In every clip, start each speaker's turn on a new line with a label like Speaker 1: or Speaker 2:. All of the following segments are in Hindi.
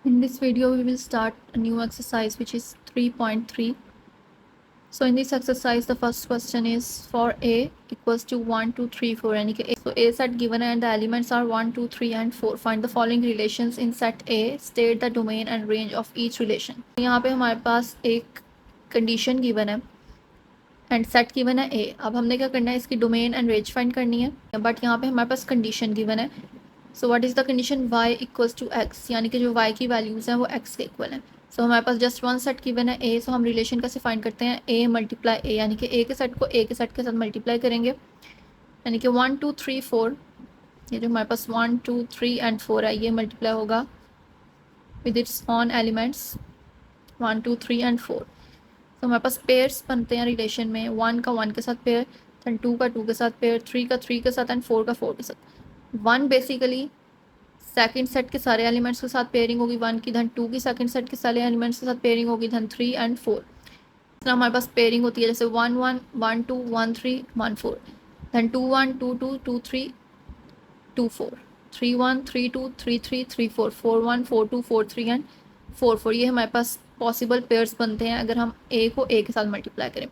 Speaker 1: In this video, we will start a new exercise which is 3.3. So in this exercise, the first question is for A equals to 1, 2, 3, 4. यानी कि so A set given and the elements are 1, 2, 3 and 4. Find the following relations in set A. State the domain and range of each relation. यहाँ पे हमारे पास एक condition given है एंड सेट गिवन है A. अब हमने क्या करना है, इसकी डोमेन एंड रेंज फाइंड करनी है, बट यहाँ पे हमारे पास कंडीशन गिवन है. So what is the condition? y equals to x, यानी कि जो y की वैल्यूज़ हैं वो x के इक्वल हैं. सो हमारे पास जस्ट वन सेट गिवन है A. सो हम रिलेशन कैसे फाइंड करते हैं? A मल्टीप्लाई A, यानी कि A के सेट को A के सेट के साथ मल्टीप्लाई करेंगे, यानी कि 1, 2, 3, 4. ये जो हमारे पास 1, 2, 3 एंड 4 है, ये मल्टीप्लाई होगा with its on elements 1, 2, 3 and 4. तो हमारे पास पेयर्स बनते हैं रिलेशन में. 1 का 1 के साथ पेयर, दैन 2 का 2 के साथ पेयर, 3 का 3 के साथ एंड 4 का 4 के साथ. 1 बेसिकली सेकंड सेट के सारे एलिमेंट्स के साथ पेयरिंग होगी 1 की, दैन 2 की सेकंड सेट के सारे एलिमेंट्स के साथ पेयरिंग होगी, दैन 3 एंड 4. इस तरह हमारे पास पेयरिंग होती है जैसे 1, 1, 1, 2, 1, 3, 1, 4, दैन 2, 1, 2, 2, 2, 3, 2, 4, 3, 1, 3, 2, 3, 3, 3, 4, 4, 1, 4, 2, 4, 3 एंड 4, 4. ये हमारे पास पॉसिबल पेयर्स बनते हैं अगर हम A को A के साथ मल्टीप्लाई करें.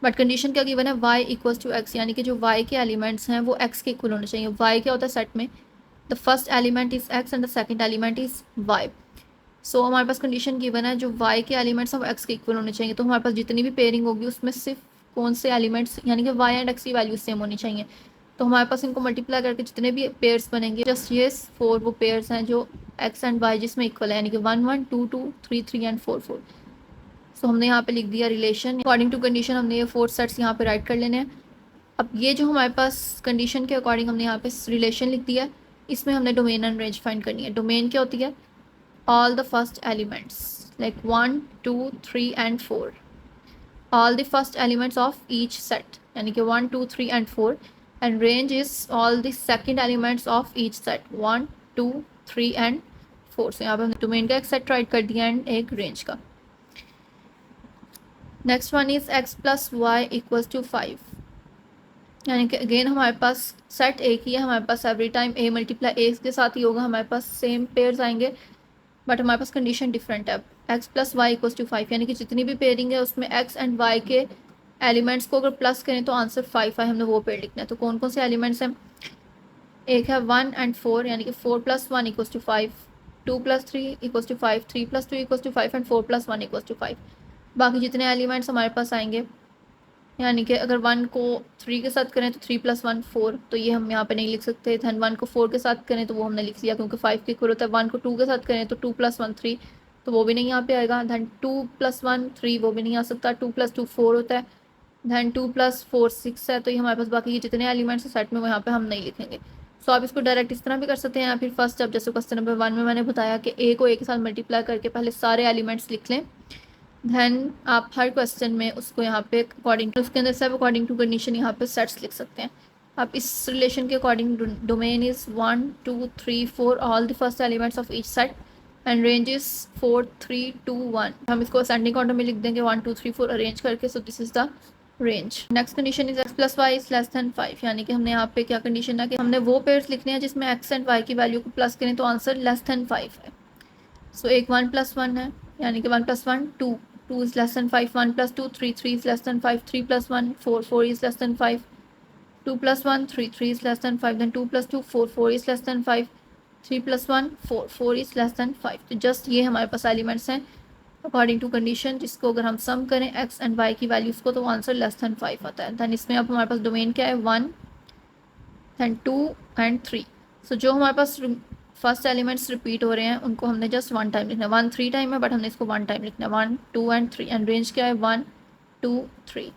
Speaker 1: बट कंडीशन क्या गिवन है? y इक्वल्स टू x, यानी कि जो y के एलिमेंट्स हैं वो x के इक्वल होने चाहिए. y क्या होता है सेट में? The first element is x and the second element is y. सो हमारे पास कंडीशन गिवन है जो y के एलिमेंट्स हैं वो x के इक्वल होने चाहिए. तो हमारे पास जितनी भी पेयरिंग होगी उसमें सिर्फ कौन से एलिमेंट्स, यानी कि y एंड x की वैल्यूज सेम होनी चाहिए. तो हमारे पास इनको मल्टीप्लाई करके जितने भी पेयर्स बनेंगे, जस्ट ये 4 वो पेयर्स हैं जो x एंड y जिसमें इक्वल है, यानी कि 1, 1, 2, 2, 3, 3 एंड 4, 4. सो हमने यहाँ पे लिख दिया रिलेशन अकॉर्डिंग टू कंडीशन. हमने ये 4 सेट्स यहाँ पे राइट कर लेने हैं. अब ये जो हमारे पास कंडीशन के अकॉर्डिंग हमने यहाँ पे रिलेशन लिख दिया, इसमें हमने डोमेन एंड रेंज फाइंड करनी है. डोमेन क्या होती है? All the first elements like 1, 2, 3 and 4, all the first elements of each set, यानी कि 1, 2, 3 and 4. And range is all the second elements of each set 1, 2, 3 and 4. सो यहाँ पे हमने डोमेन का एक सेट राइट कर दिया एंड एक रेंज का. Next one is x plus y equals to 5, यानी कि अगेन हमारे पास सेट एक ही है. हमारे पास every time a multiply a के साथ ही होगा, हमारे पास सेम पेयर्स आएंगे, बट हमारे पास कंडीशन डिफरेंट है. x plus y equals to 5, यानी कि जितनी भी पेयरिंग है उसमें x एंड y के एलिमेंट्स को अगर प्लस करें तो आंसर 5 है. हमने वो पेयर लिखना है. तो कौन कौन से एलिमेंट्स हैं? एक है 1 एंड 4, यानी कि 4 plus 1 equals to 5, 2 plus 3 equals to 5, 3 plus 2 equals to 5 and 4 plus 1 equals to 5. बाकी जितने एलिमेंट्स हमारे पास आएंगे, यानी कि अगर 1 को 3 के साथ करें तो 3 प्लस 1 4, तो ये हम यहाँ पे नहीं लिख सकते. दैन 1 को 4 के साथ करें तो वो हमने लिख दिया क्योंकि 5 के इक्वल होता है. 1 को 2 के साथ करें तो 2 प्लस 1 3, तो वो भी नहीं यहाँ पे आएगा. दैन 2 प्लस 1 3, वो भी नहीं आ सकता. 2 प्लस 2 4 होता है. दैन 2 प्लस 4 6 है. तो ये हमारे पास बाकी ये जितने एलिमेंट्स हैं सेट में वो यहाँ पे हम नहीं लिखेंगे. सो आप इसको डायरेक्ट इस तरह भी कर सकते हैं, या फिर फर्स्ट जब जैसे क्वेश्चन नंबर 1 में मैंने बताया कि a को a के साथ मल्टीप्लाई करके पहले सारे एलिमेंट्स लिख लें, दैन आप हर क्वेश्चन में उसको यहाँ पे अकॉर्डिंग टू उसके अंदर सब अकॉर्डिंग टू कंडीशन यहाँ पे सेट्स लिख सकते हैं. आप इस रिलेशन के according domain is 1, 2, 3, 4, all the first elements of each set and range is 4, 3, 2, 1. हम इसको असेंडिंग ऑर्डर में लिख देंगे 1, 2, 3, 4 अरेंज करके. So this is the range. Next condition is x plus y is less than 5, यानी कि हमने यहाँ पे क्या कंडीशन है कि हमने वो पेयर्स लिखने हैं जिसमें x एंड y की वैल्यू को प्लस करें तो आंसर लेस दैन 5 है. सो एक 1 प्लस 1 है, यानी कि 1 plus 1 2, 2 is less than 5, 1 plus 2 3, 3 is less than 5, 3 plus 1 4, 4 is less than 5, 2 plus 1 3, 3 is less than 5, then 2 plus 2 4, 4 is less than 5, 3 plus 1 4, 4 is less than 5. तो जस्ट ये हमारे पास एलिमेंट्स हैं अकॉर्डिंग टू कंडीशन, जिसको अगर हम सम करें x एंड y की वैल्यूज़ को तो आंसर लेस दैन 5 आता है. दैन इसमें अब हमारे पास डोमेन क्या है? 1, दैन 2 एंड 3. सो जो हमारे पास फर्स्ट एलिमेंट्स रिपीट हो रहे हैं उनको हमने जस्ट 1 टाइम लिखना है. 1 3 टाइम है बट हमने इसको 1 टाइम लिखना है. 1, 2 एंड 3. एंड रेंज क्या है? 1, 2, 3.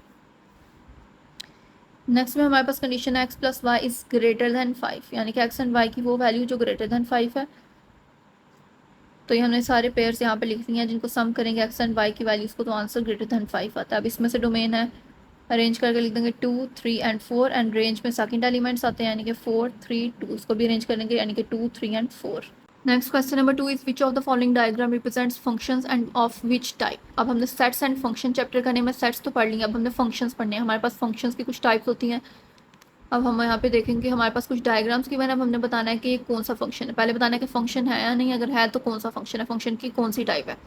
Speaker 1: नेक्स्ट में हमारे पास कंडीशन है x plus y is greater than 5, यानी कि x एंड y की वो वैल्यू जो ग्रेटर दैन 5 है. तो ये हमने सारे पेयर्स यहाँ पे लिख दिए हैं जिनको सम करेंगे x एंड y की वैल्यूज़ को तो आंसर ग्रेटर दैन 5 आता है. अब इसमें से डोमेन है अरेंज करके लिख देंगे 2, 3 एंड 4. एंड रेंज में सेकंड एलिमेंट्स आते हैं, यानी कि 4, 3, 2. उसको भी अरेंज करेंगे, यानी कि 2, 3 and 4. Next question number 2 is which of the following diagram represents functions end of which type. अब हमने सेट्स एंड फंक्शन चैप्टर का नेम है सेट्स तो पढ़ लिया, अब हमने फंक्शंस पढ़ने हैं. हमारे पास फंक्शंस की कुछ टाइप्स होती हैं. अब हम यहाँ पे देखेंगे हमारे पास कुछ डायग्राम्स की मैंने अब हमने बताना है कि कौन सा फंक्शन है। पहले बताना है कि फंक्शन है या नहीं, अगर है तो कौन सा फंक्शन है, फंक्शन की कौन सी टाइप है।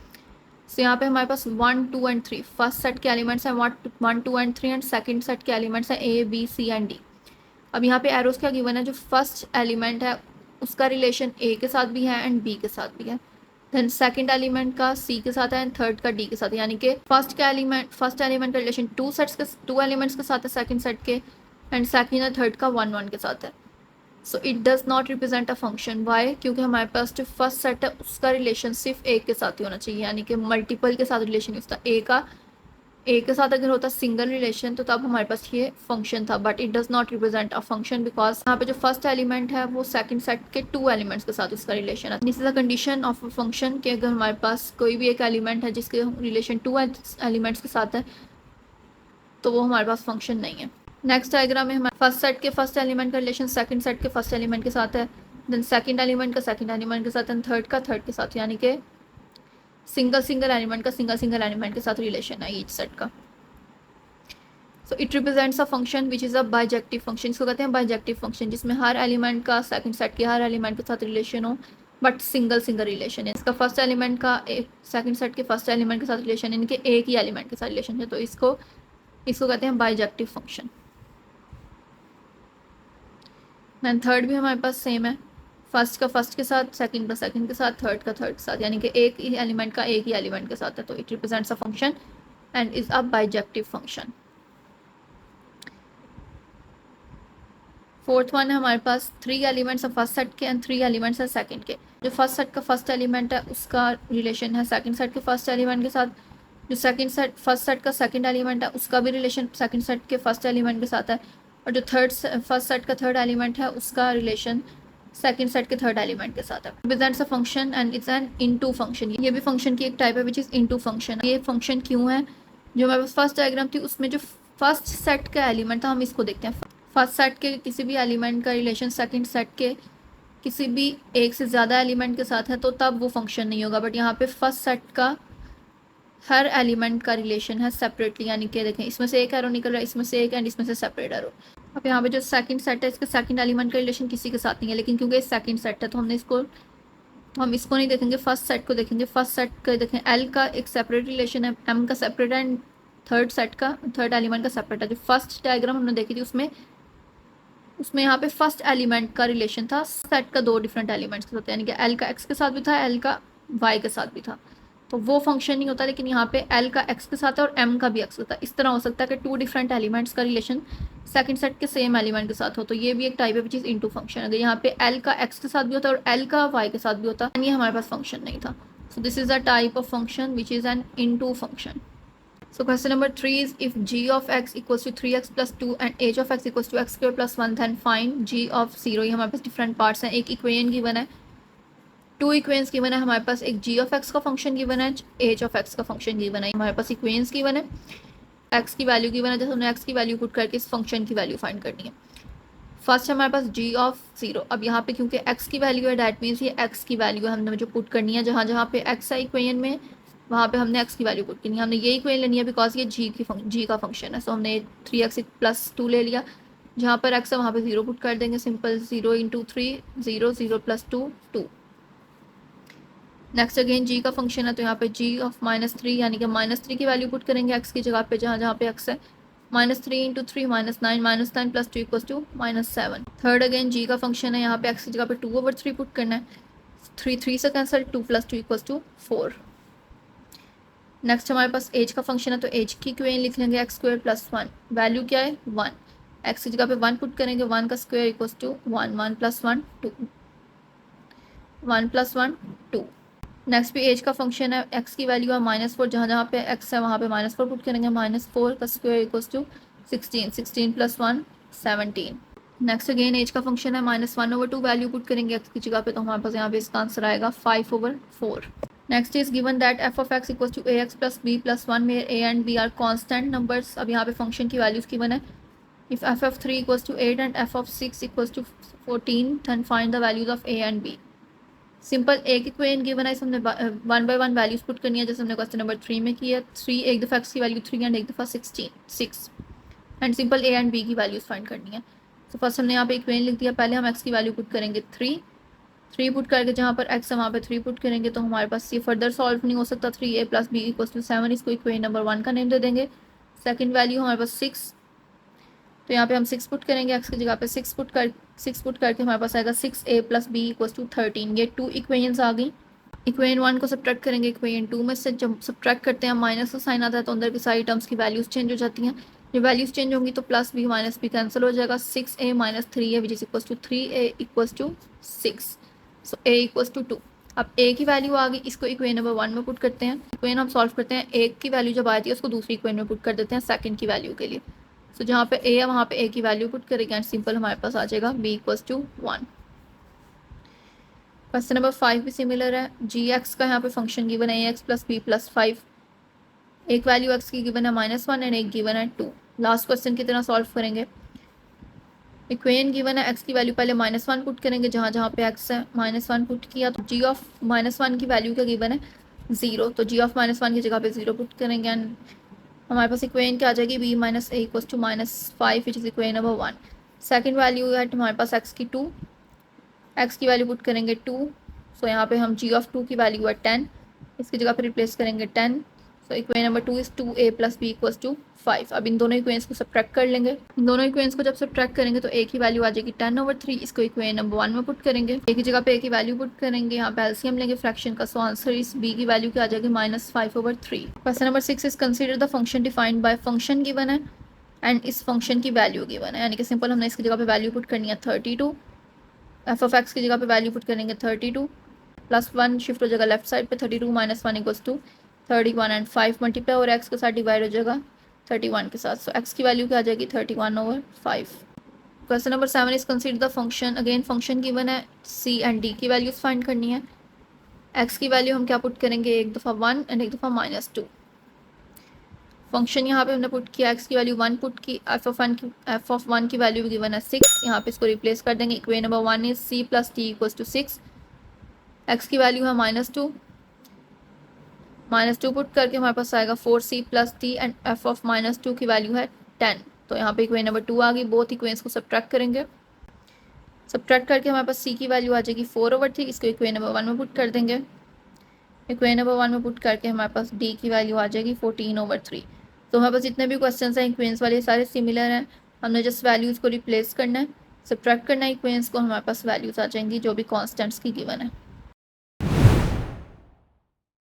Speaker 1: सो यहाँ पे हमारे पास 1 2 एंड 3 फर्स्ट सेट के एलिमेंट्स हैं 1 2 एंड 3 एंड सेकंड सेट के एलिमेंट्स हैं A B C and D। अब यहाँ पे एरोस क्या गिवन है, जो फर्स्ट एलिमेंट है उसका रिलेशन A के साथ भी है एंड B के साथ भी है, देन सेकंड एलिमेंट का C के साथ है एंड थर्ड का D के साथ है, यानी कि फर्स्ट एलिमेंट का रिलेशन टू एलिमेंट्स के साथ है सेकंड सेट के, एंड सेकंड और थर्ड का 1 1 के साथ है। So it does not represent a function. Why? क्योंकि हमारे पास जो फर्स्ट सेट है उसका रिलेशन सिर्फ एक के साथ ही होना चाहिए, यानी कि मल्टीपल के साथ रिलेशन उसका ए के साथ अगर होता सिंगल रिलेशन तो तब हमारे पास ये फंक्शन था, but it does not represent a function because यहाँ पे जो फर्स्ट एलिमेंट है वो सेकंड सेट के 2 एलिमेंट्स के साथ उसका रिलेशन है। This is a condition of a function कि अगर हमारे पास कोई भी एक एलिमेंट है जिसके रिलेशन 2 एलिमेंट्स के साथ है तो वो हमारे पास फंक्शन नहीं है। नेक्स्ट डायग्राम में हमारे फर्स्ट सेट के फर्स्ट एलिमेंट का रिलेशन सेकंड सेट के फर्स्ट एलिमेंट के साथ है, देन सेकंड एलिमेंट का सेकंड एलिमेंट के साथ एंड थर्ड का थर्ड के साथ, यानी कि सिंगल एलिमेंट का सिंगल एलिमेंट के साथ रिलेशन है ईच सेट का। So it represents a function which is a bijective function. इसको कहते हैं बाइजेक्टिव फंक्शन, जिसमें हर एलिमेंट का सेकंड सेट के हर एलिमेंट के साथ रिलेशन हो बट सिंगल रिलेशन है। इसका फर्स्ट एलिमेंट का एक सेकंड सेट के फर्स्ट एलिमेंट के साथ रिलेशन है, इनके एक ही एलिमेंट के साथ रिलेशन है, तो इसको कहते हैं बाइजेक्टिव फंक्शन। देन थर्ड भी हमारे पास सेम है, फर्स्ट का फर्स्ट के साथ, सेकंड का सेकंड के साथ, थर्ड का थर्ड के साथ, यानी कि एक ही एलिमेंट का एक ही एलिमेंट के साथ है, तो it represents a function and is a bijective function. Fourth one है हमारे पास 3 एलिमेंट्स है फर्स्ट सेट के एंड 3 एलिमेंट्स है सेकंड के। जो फर्स्ट सेट का फर्स्ट एलिमेंट है उसका रिलेशन है सेकंड सेट के फर्स्ट एलिमेंट के साथ, जो फर्स्ट सेट का सेकंड एलिमेंट है उसका भी रिलेशन सेकंड सेट के फर्स्ट एलिमेंट के साथ है, और जो फर्स्ट सेट का थर्ड एलिमेंट है उसका रिलेशन सेकंड सेट के थर्ड एलिमेंट के साथ है। Represents a function and it's an into function. ये भी फंक्शन की एक टाइप है विच इज इनटू फंक्शन। ये फंक्शन क्यों है? जो हमारे पास फर्स्ट डायग्राम थी उसमें जो फर्स्ट सेट का एलिमेंट था, हम इसको देखते हैं। फर्स्ट सेट के किसी भी एलिमेंट का रिलेशन सेकंड सेट के किसी भी एक से ज़्यादा एलिमेंट के साथ है तो तब वो फंक्शन नहीं होगा, बट यहाँ पे फर्स्ट सेट का हर एलिमेंट का रिलेशन है सेपरेटली, यानी कि देखें इसमें से एक एरो निकल रहा है, इसमें से एक एंड इसमें से सेपरेट एरो। अब यहाँ पे जो सेकंड सेट है इसका सेकंड एलिमेंट का रिलेशन किसी के साथ नहीं है, लेकिन क्योंकि सेकंड सेट है तो हम इसको नहीं देखेंगे, फर्स्ट सेट को देखेंगे। फर्स्ट सेट का देखें एल का एक सेपरेट रिलेशन है, एम का सेपरेट है एंड थर्ड एलिमेंट का सेपरेट है। जो फर्स्ट डायग्राम हमने देखी थी उसमें यहाँ पे फर्स्ट एलिमेंट का रिलेशन था सेट का 2 डिफरेंट एलिमेंट्स के साथ, यानी कि एल का एक्स के साथ भी था, एल का वाई के साथ भी था, तो वो फंक्शन नहीं होता। लेकिन यहाँ पे एल का एक्स के साथ है और एम का भी एक्स होता है। इस तरह हो सकता है कि 2 डिफरेंट एलिमेंट्स का रिलेशन सेकंड सेट के सेम एलिमेंट के साथ हो, तो ये भी एक टाइप है विच इज इनटू फंक्शन। अगर यहाँ पे एल का एक्स के साथ भी होता और एल का वाई के साथ भी होता, ये हमारे पास फंक्शन नहीं था। सो this is a type of function which is an into function. So question number 3 is if g of x equals to 3x plus 2 and h of x equals to x square plus 1 then find g of 0। ये हमारे पास डिफरेंट पार्ट्स हैं। एक इक्वेशन गिवन है, 2 इक्वेशंस गिवन है हमारे पास, एक g of x का फंक्शन गिवन है, h of x का फंक्शन गिवन है। हमारे पास इक्वेशंस गिवन है, x की वैल्यू गिवन है, जैसे हमने x की वैल्यू पुट करके इस फंक्शन की वैल्यू फाइंड करनी है। फर्स्ट है हमारे पास g of 0। अब यहाँ पे क्योंकि x की वैल्यू है दैट मीन्स ये x की वैल्यू है, हमने जो पुट करनी है, जहाँ जहाँ पे x है इक्वेशन में वहाँ पे हमने x की वैल्यू पुट करनी है। हमने ये इक्वेशन लेनी है बिकॉज ये g का फंक्शन है, सो हमने 3x प्लस 2 ले लिया, जहाँ पर x है वहाँ पे 0 पुट कर देंगे, simple 0 into 3 0 0 plus 2 2। Next again g का फंक्शन है तो यहाँ पे g ऑफ -3 यानी कि -3 की वैल्यू पुट करेंगे x की जगह पे, जहाँ जहाँ पे x है, -3 into 3 -9 plus 2 equals to -7। Third again g का फंक्शन है, यहाँ पे x की जगह पे 2/3 पुट करना है, 3 से cancel, 2 plus 2 equals to 4। Next हमारे पास एज का फंक्शन है तो एज की इक्वेशन लिख लेंगे एक्स स्क्वायर प्लस 1, वैल्यू क्या है 1, एक्स की जगह पे 1 पुट करेंगे, 1 का square equals to 1, 1 plus 1 2, 1 plus 1 2। Next भी एज का फंक्शन है, एक्स की वैल्यू है -4, जहाँ जहाँ पे एक्स है वहाँ पे -4 पुट करेंगे, -4 का square equals to 16, 16 plus 1 17। Next again h का फंक्शन है, -1/2 वैल्यू पुट करेंगे एक्स की जगह पे, तो हमारे पास यहाँ पे इसका आंसर आएगा 5/4। Next is given that f of x equals to ax plus b plus 1 में a and b are constant numbers. अब यहाँ पे फंक्शन की वैल्यूज गिवन है, if f of 3 equals to 8 and f of 6 equals to 14 then find the values of a and b। Simple एक इक्वेशन गिवन है, इसमें हमने 1 बाय 1 वैल्यूज पुट करनी है, जैसे हमने क्वेश्चन नंबर 3 में किया। 3 एक दफ़ा x की वैल्यू 3 एंड एक दफ़ा 6 and simple a and b की वैल्यूज फाइंड करनी है। तो फर्स्ट हमने यहाँ पे इक्वेशन लिख दिया, पहले हम एक्स की वैल्यू पुट करेंगे 3 पुट करके जहाँ पर एक्स है वहाँ पे 3 पुट करेंगे, तो हमारे पास ये फर्दर सॉल्व नहीं हो सकता। 3a + b = 7, इसको इक्वेशन नंबर 1 का नेम दे देंगे। सेकंड वैल्यू हमारे पास 6, तो यहाँ पे हम 6 पुट करेंगे, एक्स की जगह पे 6 पुट करके हमारे पास आएगा 6a + b = 13। ये 2 इक्वेशंस आ गई। इक्वेशन 1 को सब्ट्रैक्ट करेंगे इक्वेशन 2 में से, जब सब्ट्रैक्ट करते हैं माइनस का साइन आता है तो अंदर की सारी टर्म्स की वैल्यूज चेंज हो जाती हैं। जब वैल्यूज चेंज होंगी तो +b - b कैंसिल हो जाएगा। 6a - 3a which is equal to 3a = 6, so a = 2। अब a की वैल्यू आ गई, इसको इक्वेशन नंबर 1 में पुट करते हैं। इक्वेशन हम सॉल्व करते हैं, a की वैल्यू जब आती है उसको दूसरी इक्वेशन में पुट कर देते हैं सेकंड की वैल्यू के लिए। सो जहाँ पे a है वहाँ पे a की वैल्यू पुट करेंगे एंड सिंपल हमारे पास आ जाएगा b = 1। क्वेश्चन नंबर 5 भी सिमिलर है। जी एक्स का यहाँ पे फंक्शन गिवन है ax + b + 5, एक वैल्यू x की गिवन है -1 एंड एक गिवन है 2। लास्ट क्वेश्चन की तरह सॉल्व करेंगे। इक्वेशन गिवन है, x की वैल्यू पहले -1 पुट करेंगे, जहाँ जहाँ पे x है -1 पुट किया, तो g ऑफ -1 की वैल्यू क्या गिवन है 0, तो g ऑफ -1 की जगह पे 0 पुट करेंगे एंड हमारे पास इक्वेशन क्या आ जाएगी b - a = -5 which is equation number 1। Second value है हमारे पास x की 2, x की वैल्यू पुट करेंगे 2, सो यहाँ पे हम g ऑफ 2 की वैल्यू है 10, इसकी जगह पे रिप्लेस करेंगे 10, so equation number 2 is 2a + b = 5। अब इन दोनों इक्वेशंस को सब्ट्रैक्ट कर लेंगे। इन दोनों इक्वेशंस को जब सब्ट्रैक्ट करेंगे तो a की वैल्यू आ जाएगी 10/3, इसको इक्वेशन नंबर 1 में पुट करेंगे, a की जगह पे a की वैल्यू पुट करेंगे, यहाँ पे एलसीएम लेंगे फ्रैक्शन का, सो आंसर इस b की वैल्यू क्या आ जाएगी -5/3। Question number 6 is consider the function defined by function given है एंड इस फंक्शन की वैल्यू गिवन है, यानी कि सिंपल हमने इसकी जगह पे वैल्यू पुट करनी है 32, एफ ऑफ एक्स की जगह पे वैल्यू पुट करेंगे 32, +1 शिफ्ट हो जाएगा लेफ्ट साइड पे, 32 - 1 = 31 एंड 5 मल्टीप्लाई और एक्स के साथ डिवाइड हो जाएगा 31 के साथ, सो एक्स की वैल्यू क्या आ जाएगी 31/5। Question number 7 is consider the function, again function given है, सी एंड डी की वैल्यूज फाइंड करनी है। एक्स की वैल्यू हम क्या पुट करेंगे, एक दफ़ा 1 एंड एक दफ़ा -2। फंक्शन यहाँ पे हमने पुट किया, एक्स की वैल्यू 1 पुट की, एफ ऑफ 1 की वैल्यू भी गिवन है 6, यहाँ पे इसको रिप्लेस कर देंगे। Equation number 1 is c + d = 6, x की वैल्यू है -2 पुट करके हमारे पास आएगा 4c + d and F of -2 की वैल्यू है 10, तो यहाँ पे इक्वेशन नंबर 2 आ गई। बोथ इक्वेशंस को सब्ट्रैक्ट करेंगे, सब्ट्रैक्ट करके हमारे पास c की वैल्यू आ जाएगी 4/3, इसको इक्वेशन नंबर 1 में पुट कर देंगे। इक्वेशन नंबर 1 में पुट करके हमारे पास d की वैल्यू आ जाएगी 14/3। तो हमारे पास जितने भी क्वेश्चन हैं इक्वेशंस वाले सारे सिमिलर हैं, हमने जस्ट वैल्यूज़ को रिप्लेस करना है, सब्ट्रैक्ट करना है इक्वेशंस को, हमारे पास वैल्यूज़ आ जाएंगी जो भी कॉन्स्टेंट्स की गिवन है।